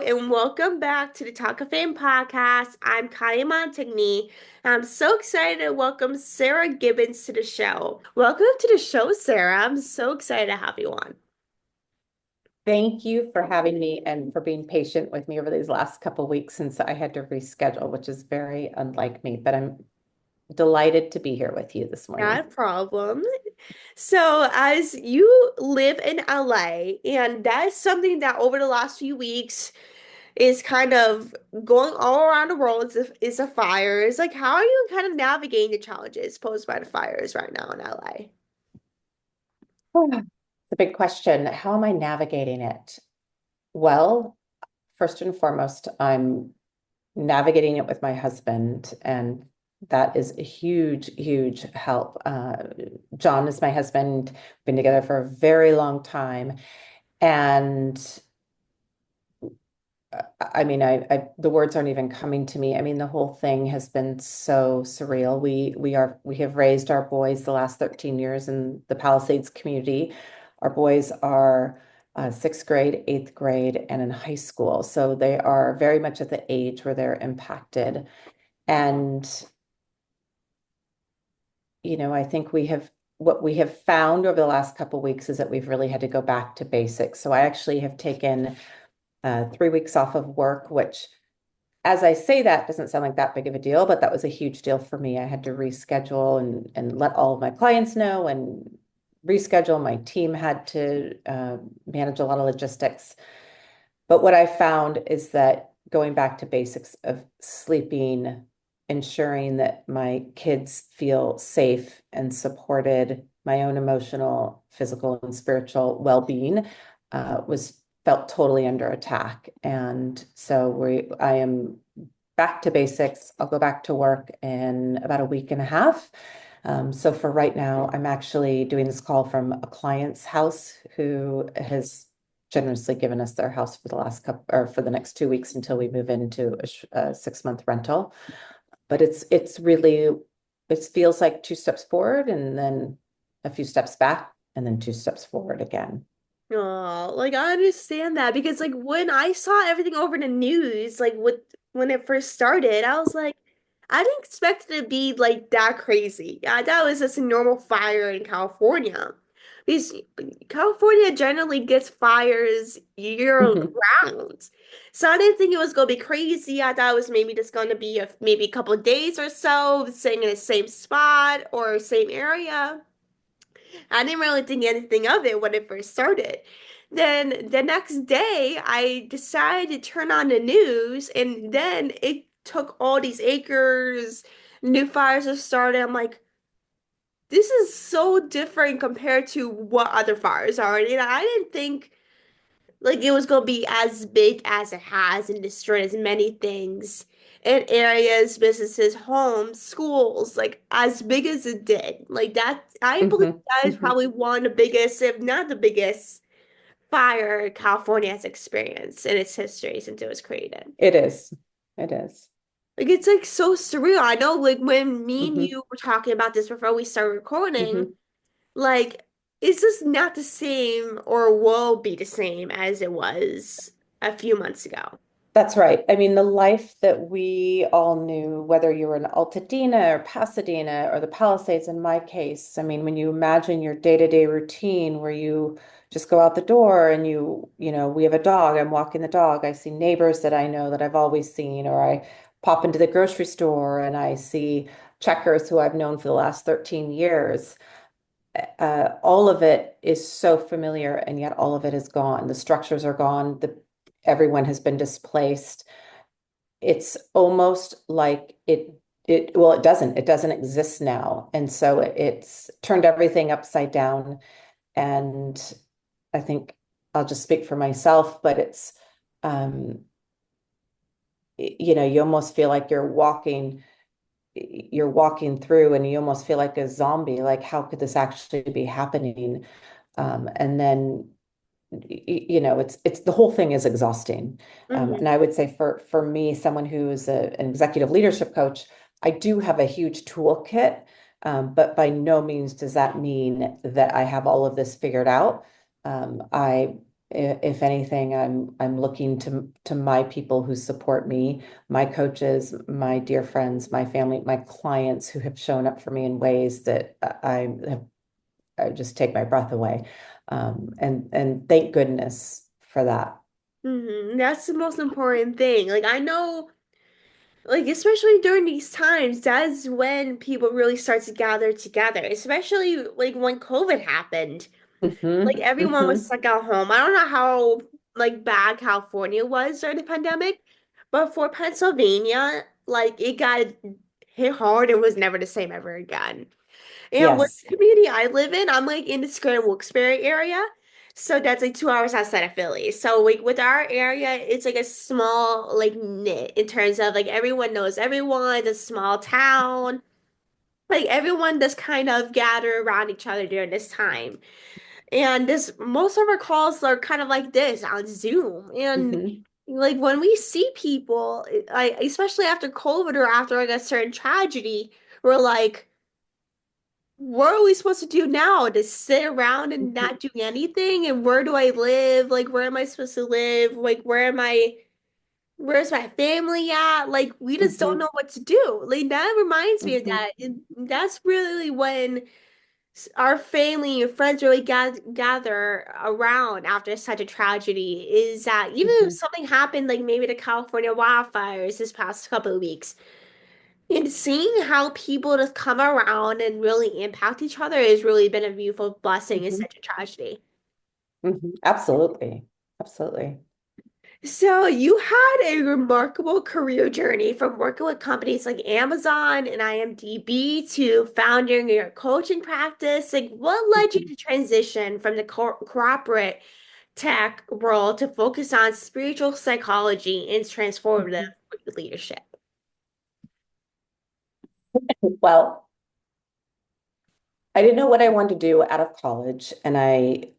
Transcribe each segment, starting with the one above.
and welcome back to the Talkoffame podcast. I'm Kylie and I'm so excited to welcome Sarah Gibbons to the show. Welcome to the show, Sarah. I'm so excited to have you on. Thank you for having me and for being patient with me over these last couple of weeks since I had to reschedule, which is very unlike me, but I'm delighted to be here with you this Not morning. a problem. So, as you live in LA, and that is something that over the last few weeks is kind of going all around the world is a fires. Like, how are you kind of navigating the challenges posed by the fires right now in LA? It's a big question. How am I navigating it? Well, first and foremost, I'm navigating it with my husband, and that is a huge, huge help. John is my husband, been together for a very long time, and the words aren't even coming to me. I mean, the whole thing has been so surreal. We have raised our boys the last 13 years in the Palisades community. Our boys are sixth grade, eighth grade, and in high school. So they are very much at the age where they're impacted. And, I think what we have found over the last couple of weeks is that we've really had to go back to basics. So I actually have taken 3 weeks off of work, which, as I say, that doesn't sound like that big of a deal, but that was a huge deal for me. I had to reschedule and let all of my clients know and reschedule. My team had to manage a lot of logistics. But what I found is that going back to basics of sleeping, ensuring that my kids feel safe and supported, my own emotional, physical, and spiritual well-being was felt totally under attack. And so I am back to basics. I'll go back to work in about a week and a half. So for right now, I'm actually doing this call from a client's house who has generously given us their house for the last couple or for the next 2 weeks until we move into a 6 month rental. But it's really, it feels like two steps forward and then a few steps back and then two steps forward again. Oh, like I understand that because like when I saw everything over the news, like when it first started, I was like, I didn't expect it to be like that crazy. I thought it was just a normal fire in California. Because California generally gets fires year Mhm. round. So I didn't think it was gonna be crazy. I thought it was maybe just gonna be maybe a couple of days or so, staying in the same spot or same area. I didn't really think anything of it when it first started. Then the next day, I decided to turn on the news, and then it took all these acres, new fires have started. I'm like, this is so different compared to what other fires are. And I didn't think like it was gonna be as big as it has and destroy as many things in areas, businesses, homes, schools, like as big as it did. Like that, I believe Mhm. that is Mhm. probably one of the biggest, if not the biggest, fire California has experienced in its history since it was created. It is. It is. Like it's like so surreal. I know like when me and Mhm. you were talking about this before we started recording, Mhm. like, it's just not the same or will be the same as it was a few months ago. That's right. I mean, the life that we all knew, whether you were in Altadena or Pasadena or the Palisades, in my case, I mean, when you imagine your day-to-day routine where you just go out the door and we have a dog, I'm walking the dog, I see neighbors that I know that I've always seen, or I pop into the grocery store and I see checkers who I've known for the last 13 years. All of it is so familiar, and yet all of it is gone. The structures are gone. Everyone has been displaced. It's almost like it doesn't exist now. And so it's turned everything upside down. And I think I'll just speak for myself, but um, you almost feel like you're walking through and you almost feel like a zombie. Like, how could this actually be happening? And then it's the whole thing is exhausting. Hmm. And I would say for me, someone who is an executive leadership coach, I do have a huge toolkit, but by no means does that mean that I have all of this figured out. I If anything, I'm looking to my people who support me, my coaches, my dear friends, my family, my clients who have shown up for me in ways that I just take my breath away. And thank goodness for that. That's the most important thing. Like I know, like especially during these times, that's when people really start to gather together, especially like when COVID happened. Like Hmm. everyone was Hmm. stuck at home. I don't know how like bad California was during the pandemic, but for Pennsylvania, like it got hit hard and was never the same ever again. And with Yes. the community I live in, I'm like in the Scranton Wilkes-Barre area. So that's like 2 hours outside of Philly. So like with our area, it's like a small like knit in terms of like everyone knows everyone, it's a small town. Like everyone does kind of gather around each other during this time. And this most of our calls are kind of like this on Zoom. And Hmm. like when we see people, like especially after COVID or after like a certain tragedy, we're like, what are we supposed to do now? To sit around and not do anything? And where do I live? Like where am I supposed to live? Like where's my family at? Like we just don't Hmm. know what to do. Like that reminds me of Hmm. that. And that's really when our family and friends really gather around after such a tragedy is that even if Hmm. something happened, like maybe the California wildfires this past couple of weeks, and seeing how people just come around and really impact each other has really been a beautiful blessing in Hmm. such a tragedy. Hmm. Absolutely. Absolutely. So you had a remarkable career journey from working with companies like Amazon and IMDb to founding your coaching practice. Like, what led you Mhm. to transition from the corporate tech role to focus on spiritual psychology and transformative Mhm. leadership? Well, I didn't know what I wanted to do out of college, and I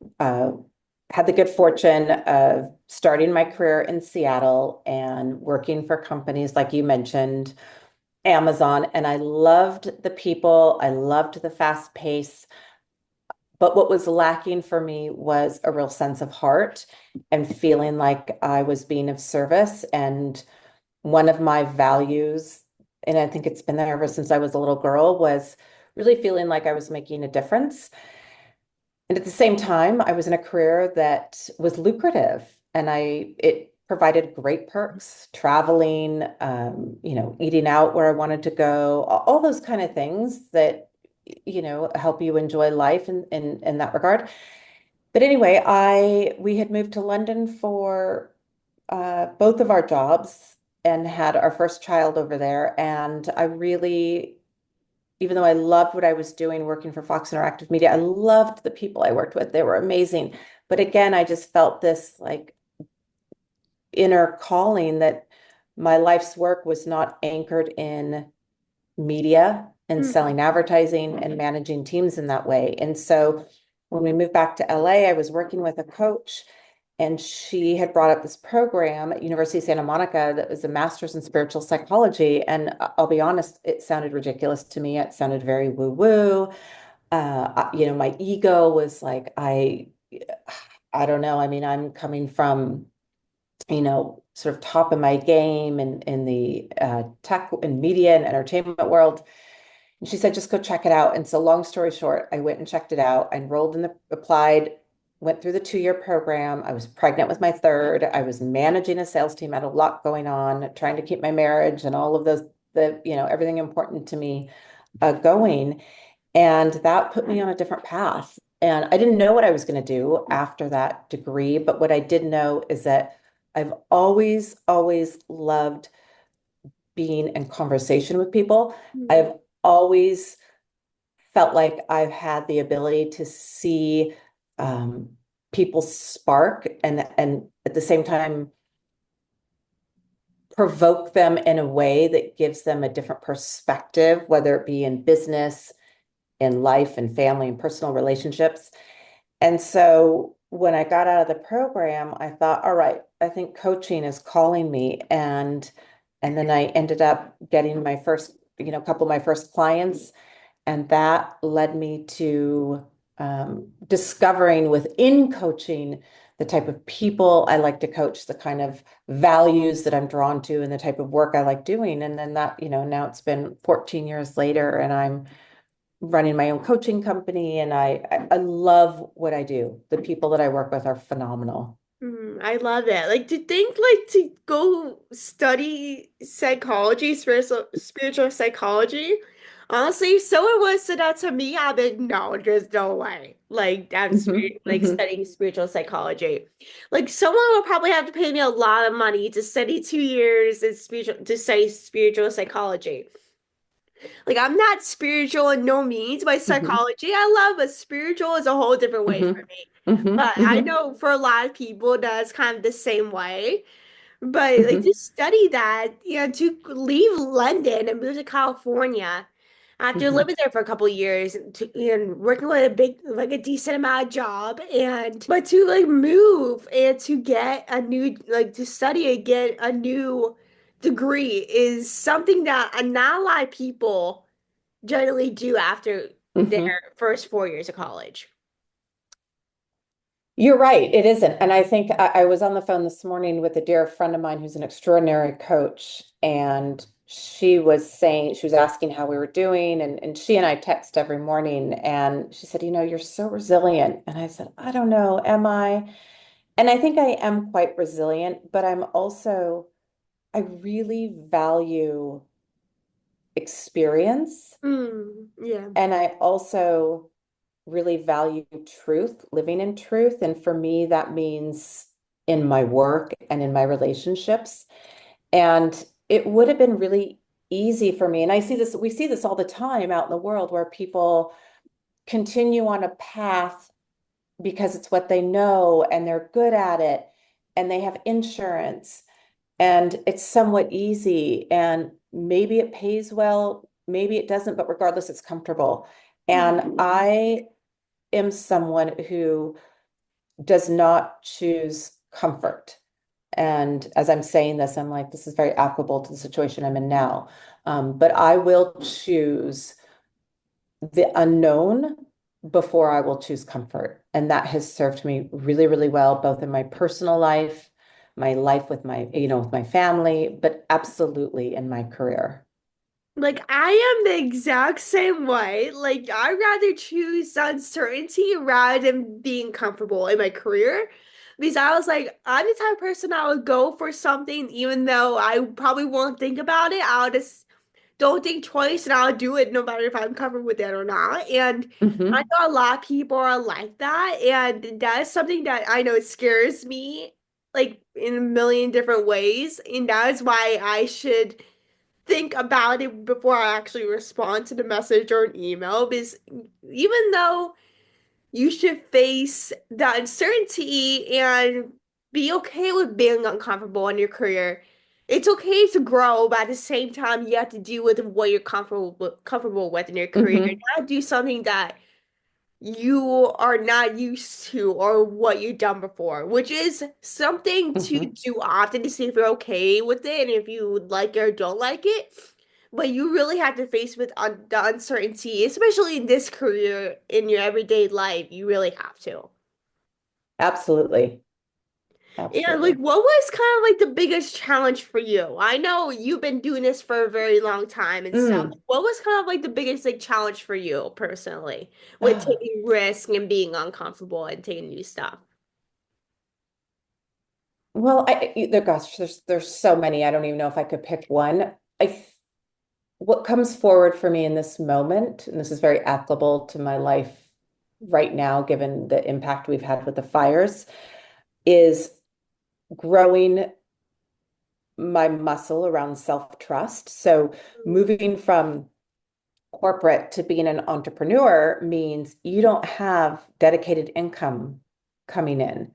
had the good fortune of starting my career in Seattle and working for companies like you mentioned, Amazon, and I loved the people, I loved the fast pace, but what was lacking for me was a real sense of heart and feeling like I was being of service. And one of my values, and I think it's been there ever since I was a little girl, was really feeling like I was making a difference. And at the same time, I was in a career that was lucrative and it provided great perks, traveling, eating out where I wanted to go, all those kind of things that, help you enjoy life in that regard. But anyway, we had moved to London for both of our jobs and had our first child over there. And I really, even though I loved what I was doing working for Fox Interactive Media, I loved the people I worked with. They were amazing. But again, I just felt this like inner calling that my life's work was not anchored in media and Mhm. selling advertising and managing teams in that way. And so when we moved back to LA, I was working with a coach and she had brought up this program at University of Santa Monica that was a master's in spiritual psychology. And I'll be honest, it sounded ridiculous to me. It sounded very woo-woo. My ego was like, I don't know. I mean, I'm coming from, sort of top of my game in the tech and media and entertainment world. And she said, just go check it out. And so, long story short, I went and checked it out. I enrolled in applied, went through the 2-year program. I was pregnant with my third. I was managing a sales team. I had a lot going on, trying to keep my marriage and all of those, everything important to me going. And that put me on a different path. And I didn't know what I was going to do after that degree. But what I did know is that I've always, always loved being in conversation with people. Mhm. I've always felt like I've had the ability to see um, people spark and at the same time provoke them in a way that gives them a different perspective, whether it be in business, in life and family and personal relationships. And so when I got out of the program, I thought, all right, I think coaching is calling me. And then I ended up getting couple of my first clients. And that led me to discovering within coaching the type of people I like to coach, the kind of values that I'm drawn to, and the type of work I like doing. And then that, now it's been 14 years later, and I'm running my own coaching company, and I love what I do. The people that I work with are phenomenal. I love it. Like to think like to go study psychology, spiritual psychology. Honestly, if someone was said that to me, I'd be like, no, there's no way. Like Hmm. like Hmm. studying spiritual psychology. Like someone would probably have to pay me a lot of money to study 2 years in spiritual to study spiritual psychology. Like I'm not spiritual in no means by Hmm. psychology I love, but spiritual is a whole different way for Hmm. me. Hmm. But I Hmm. know for a lot of people that's kind of the same way. But like to Hmm. study that, to leave London and move to California after Hmm. living there for a couple of years and working with a big, like a decent amount of job, and but to like move and to get a new, like to study and get a new degree is something that not a lot of people generally do after their Hmm. first 4 years of college. You're right, it isn't. And I think I was on the phone this morning with a dear friend of mine who's an extraordinary coach. And she was asking how we were doing. And she and I text every morning. And she said, you're so resilient. And I said, I don't know, am I? And I think I am quite resilient, but I really value experience. Yeah. And I also really value truth, living in truth. And for me, that means in my work and in my relationships. And it would have been really easy for me. And we see this all the time out in the world where people continue on a path because it's what they know and they're good at it and they have insurance and it's somewhat easy and maybe it pays well, maybe it doesn't, but regardless, it's comfortable. And I am someone who does not choose comfort. And as I'm saying this, I'm like, this is very applicable to the situation I'm in now. But I will choose the unknown before I will choose comfort. And that has served me really, really well, both in my personal life, my life with with my family, but absolutely in my career. Like I am the exact same way. Like I'd rather choose uncertainty rather than being comfortable in my career. Because I was like, I'm the type of person I would go for something even though I probably won't think about it. I'll just don't think twice and I'll do it no matter if I'm covered with it or not. And I Hmm. know a lot of people are like that. And that is something that I know scares me like in a million different ways. And that is why I should think about it before I actually respond to the message or an email. Because even though you should face the uncertainty and be okay with being uncomfortable in your career. It's okay to grow, but at the same time, you have to deal with what you're comfortable with in your career. Hmm. Not do something that you are not used to or what you've done before, which is something to Hmm. do often to see if you're okay with it and if you like it or don't like it. But you really have to face with the uncertainty, especially in this career, in your everyday life. You really have to. Absolutely. And like, Absolutely. what was kind of like the biggest challenge for you? I know you've been doing this for a very long time and stuff. Mm. What was kind of like the biggest like challenge for you personally with Ah, taking risk and being uncomfortable and taking new stuff? well, gosh, there's so many. I don't even know if I could pick one. What comes forward for me in this moment, and this is very applicable to my life right now, given the impact we've had with the fires, is growing my muscle around self-trust. So moving from corporate to being an entrepreneur means you don't have dedicated income coming in.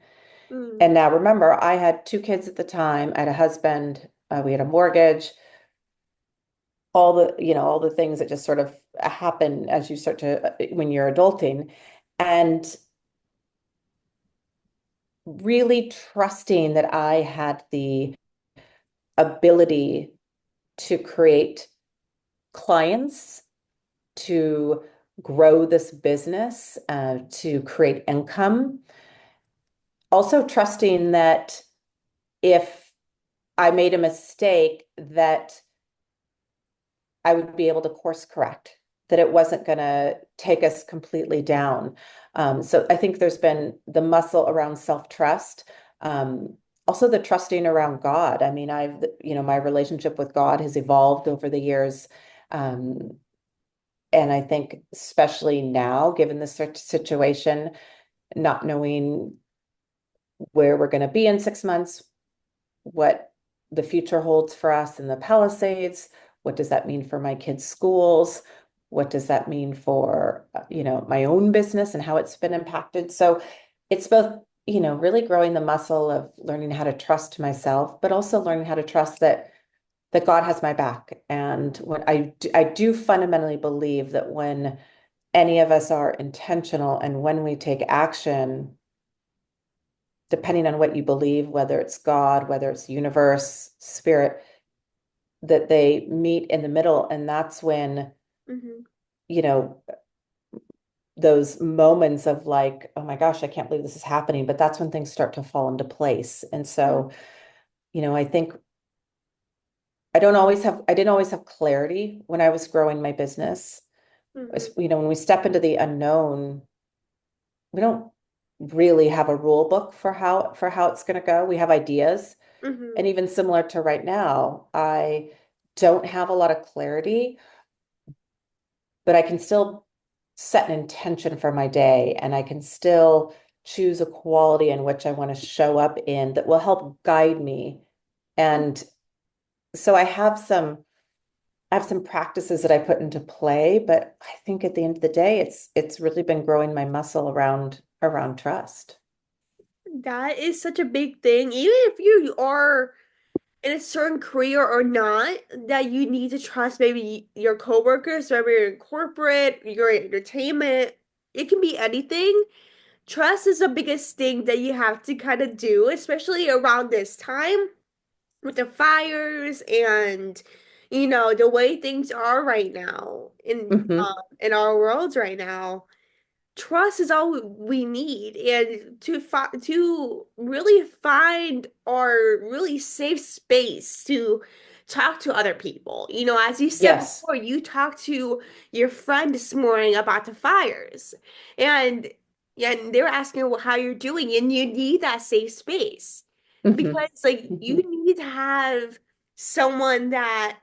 Mm, And now remember, I had two kids at the time. I had a husband, we had a mortgage, all the things that just sort of happen as you start to, when you're adulting. And really trusting that I had the ability to create clients, to grow this business, to create income. Also trusting that if I made a mistake, that I would be able to course correct, that it wasn't going to take us completely down. So I think there's been the muscle around self-trust. Also the trusting around God. I mean, my relationship with God has evolved over the years. Um, and I think especially now, given the situation, not knowing where we're going to be in 6 months, what the future holds for us in the Palisades. What does that mean for my kids' schools? What does that mean for, my own business and how it's been impacted? So it's both, really growing the muscle of learning how to trust myself, but also learning how to trust that God has my back. And when I do fundamentally believe that when any of us are intentional and when we take action, depending on what you believe, whether it's God, whether it's universe, spirit, that they meet in the middle. And that's when, Hmm. you know, those moments of like, oh my gosh, I can't believe this is happening. But that's when things start to fall into place. And so, I think I didn't always have clarity when I was growing my business. Hmm. When we step into the unknown, we don't really have a rule book for how it's going to go. We have ideas. Hmm. And even similar to right now, I don't have a lot of clarity, but I can still set an intention for my day and I can still choose a quality in which I want to show up in that will help guide me. And so I have some practices that I put into play, but I think at the end of the day, it's really been growing my muscle around trust. That is such a big thing. Even if you are in a certain career or not, that you need to trust maybe your coworkers, whether you're in corporate, you're in entertainment, it can be anything. Trust is the biggest thing that you have to kind of do, especially around this time with the fires and the way things are right now Hmm. in our worlds right now. Trust is all we need, and to really find our really safe space to talk to other people. As you said Yes. before, you talked to your friend this morning about the fires, and they were asking well, how you're doing, and you need that safe space Hmm. because like you Hmm. need to have someone that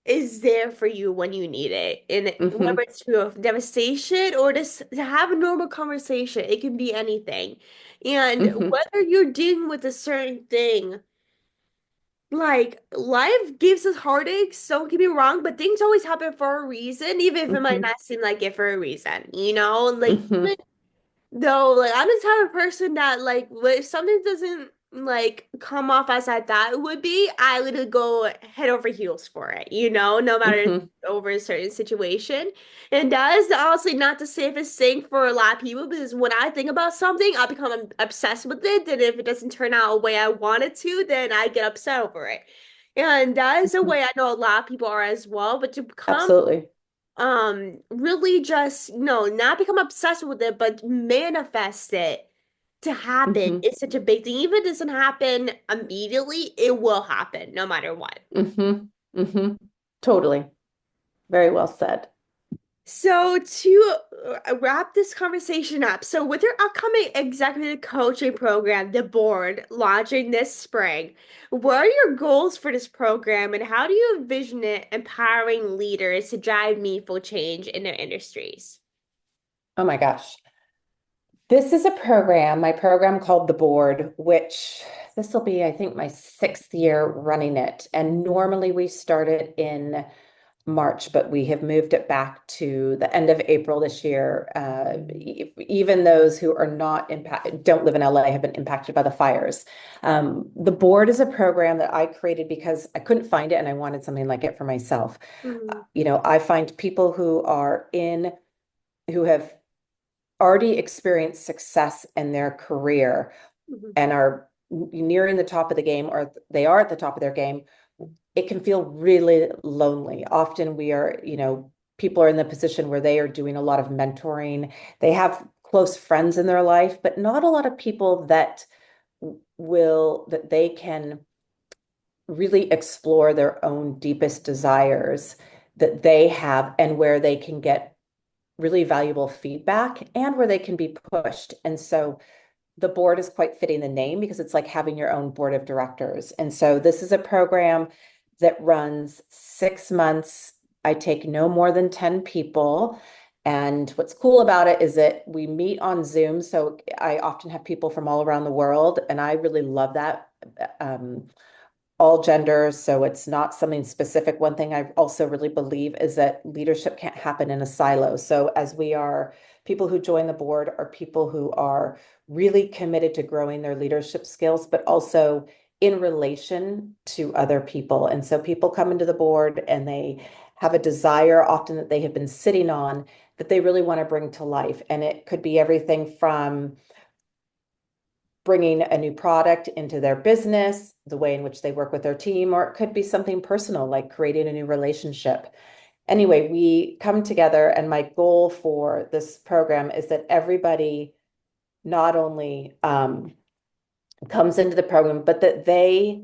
is there for you when you need it. And whether Hmm. it's through devastation or just to have a normal conversation, it can be anything. And Hmm. whether you're dealing with a certain thing, like life gives us heartaches, don't get me wrong, but things always happen for a reason, even if it might Hmm. not seem like it for a reason, Like Hmm. even though, like, I'm the type of person that, like, if something doesn't, like, come off as I thought it would be, I literally go head over heels for it, no matter Hmm. over a certain situation. And that is honestly not the safest thing for a lot of people because when I think about something, I become obsessed with it. And if it doesn't turn out the way I want it to, then I get upset over it. And that is a Hmm. way I know a lot of people are as well. But to become Absolutely. really just no not become obsessed with it but manifest it to happen Hmm. is such a big thing. Even if it doesn't happen immediately, it will happen no matter what. Hmm. Hmm. Totally. Very well said. So to wrap this conversation up, so with your upcoming executive coaching program, the board launching this spring, what are your goals for this program and how do you envision it empowering leaders to drive meaningful change in their industries? Oh my gosh. This is my program called The Board, which this will be, I think, my 6th year running it. And normally we start it in March, but we have moved it back to the end of April this year. Even those who are not impacted, don't live in LA, have been impacted by the fires. The Board is a program that I created because I couldn't find it and I wanted something like it for myself. Mhm. I find people who have already experienced success in their career Mhm. and are nearing the top of the game or they are at the top of their game, it can feel really lonely. Often we are, people are in the position where they are doing a lot of mentoring. They have close friends in their life, but not a lot of people that that they can really explore their own deepest desires that they have and where they can get really valuable feedback and where they can be pushed. And so the board is quite fitting the name because it's like having your own board of directors. And so this is a program that runs 6 months. I take no more than 10 people. And what's cool about it is that we meet on Zoom. So I often have people from all around the world, and I really love that. All genders, so it's not something specific. One thing I also really believe is that leadership can't happen in a silo. So as we are, people who join the board are people who are really committed to growing their leadership skills, but also in relation to other people. And so people come into the board and they have a desire often that they have been sitting on that they really want to bring to life. And it could be everything from bringing a new product into their business, the way in which they work with their team, or it could be something personal like creating a new relationship. Anyway, we come together, and my goal for this program is that everybody not only comes into the program, but that they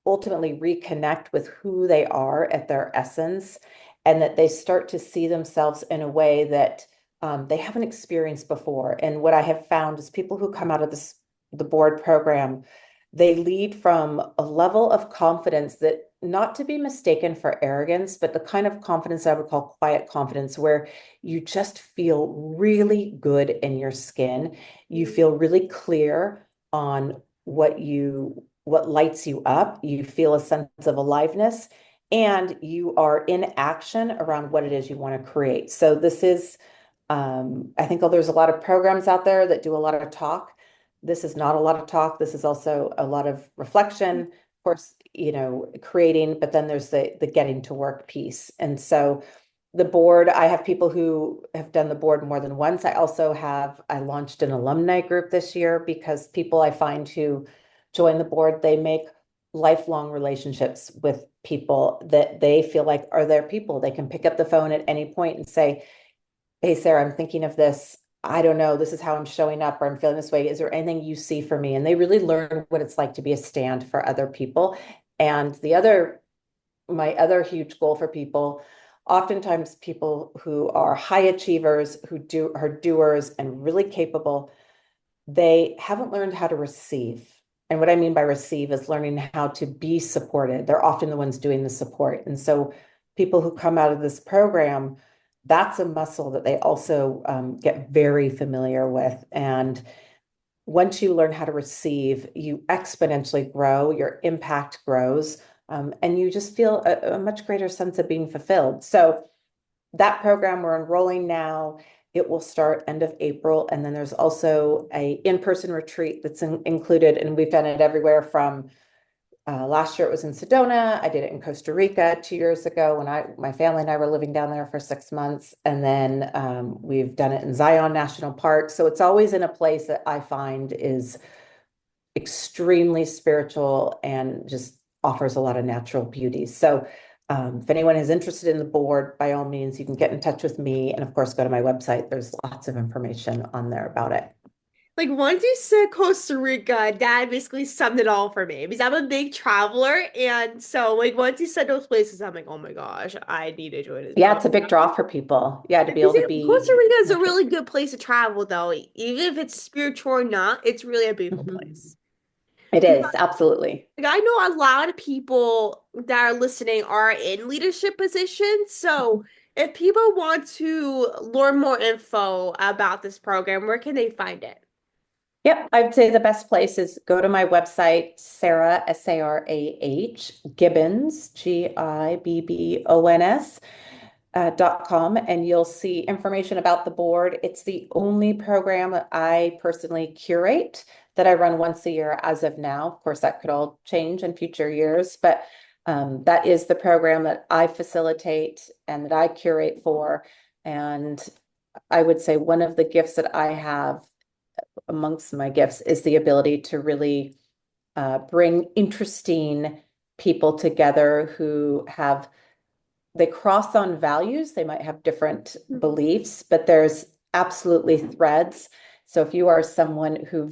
ultimately reconnect with who they are at their essence, and that they start to see themselves in a way that they haven't experienced before. And what I have found is people who come out of the board program, they lead from a level of confidence that, not to be mistaken for arrogance, but the kind of confidence I would call quiet confidence, where you just feel really good in your skin. You feel really clear on what lights you up. You feel a sense of aliveness, and you are in action around what it is you want to create. So this is, I think there's a lot of programs out there that do a lot of talk. This is not a lot of talk. This is also a lot of reflection, of course, creating, but then there's the getting to work piece. And so the board, I have people who have done the board more than once. I launched an alumni group this year because people I find who join the board, they make lifelong relationships with people that they feel like are their people. They can pick up the phone at any point and say, "Hey, Sarah, I'm thinking of this. I don't know. This is how I'm showing up, or I'm feeling this way. Is there anything you see for me?" And they really learn what it's like to be a stand for other people. And my other huge goal for people, oftentimes people who are high achievers, are doers and really capable, they haven't learned how to receive. And what I mean by receive is learning how to be supported. They're often the ones doing the support. And so people who come out of this program, that's a muscle that they also get very familiar with. And once you learn how to receive, you exponentially grow, your impact grows, and you just feel a much greater sense of being fulfilled. So that program we're enrolling now, it will start end of April. And then there's also a in-person retreat that's included. And we've done it everywhere from last year it was in Sedona. I did it in Costa Rica 2 years ago when my family and I were living down there for 6 months. And then we've done it in Zion National Park. So it's always in a place that I find is extremely spiritual and just offers a lot of natural beauty. So if anyone is interested in the board, by all means, you can get in touch with me. And of course, go to my website. There's lots of information on there about it. Like once you said Costa Rica, that basically summed it all for me because I'm a big traveler, and so like once you said those places, I'm like, oh my gosh, I need to join this Yeah, program. it's a big draw for people. Yeah, to be Because able to Costa be Rica is a natural. really good place to travel, though. Even if it's spiritual or not, it's really a beautiful Mhm. place. It is, absolutely. Like I know a lot of people that are listening are in leadership positions. So if people want to learn more info about this program, where can they find it? Yep, I'd say the best place is go to my website, Sarah, Sarah, Gibbons, Gibbons, .com, and you'll see information about the board. It's the only program that I personally curate that I run once a year as of now. Of course, that could all change in future years, but that is the program that I facilitate and that I curate for. And I would say one of the gifts that I have amongst my gifts is the ability to really bring interesting people together who have they cross on values. They might have different Mhm. beliefs, but there's absolutely threads. So if you are someone who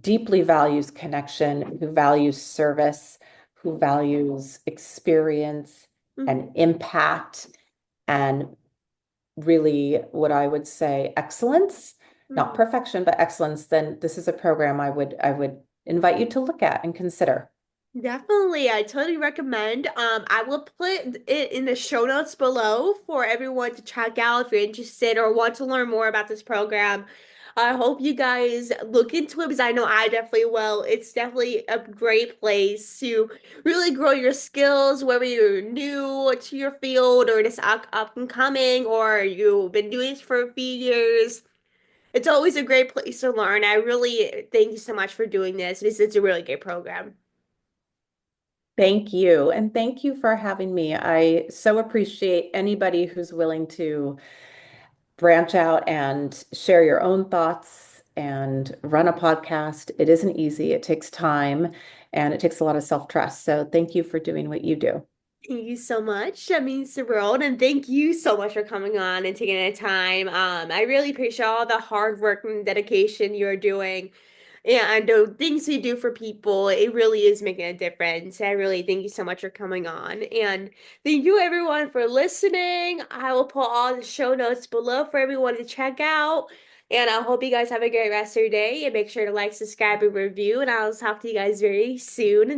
deeply values connection, who values service, who values experience and Mhm. impact, and really what I would say excellence, not Mhm. perfection, but excellence, then this is a program I would invite you to look at and consider. Definitely, I totally recommend. I will put it in the show notes below for everyone to check out if you're interested or want to learn more about this program. I hope you guys look into it because I know I definitely will. It's definitely a great place to really grow your skills, whether you're new to your field or just up and coming, or you've been doing this for a few years. It's always a great place to learn. I really thank you so much for doing this. It's a really great program. Thank you. And thank you for having me. I so appreciate anybody who's willing to branch out and share your own thoughts and run a podcast. It isn't easy, it takes time and it takes a lot of self-trust. So thank you for doing what you do. Thank you so much. That means the world. And thank you so much for coming on and taking the time. I really appreciate all the hard work and dedication you're doing and the things you do for people. It really is making a difference. I really thank you so much for coming on. And thank you everyone for listening. I will put all the show notes below for everyone to check out. And I hope you guys have a great rest of your day and make sure to like, subscribe, and review. And I'll talk to you guys very soon.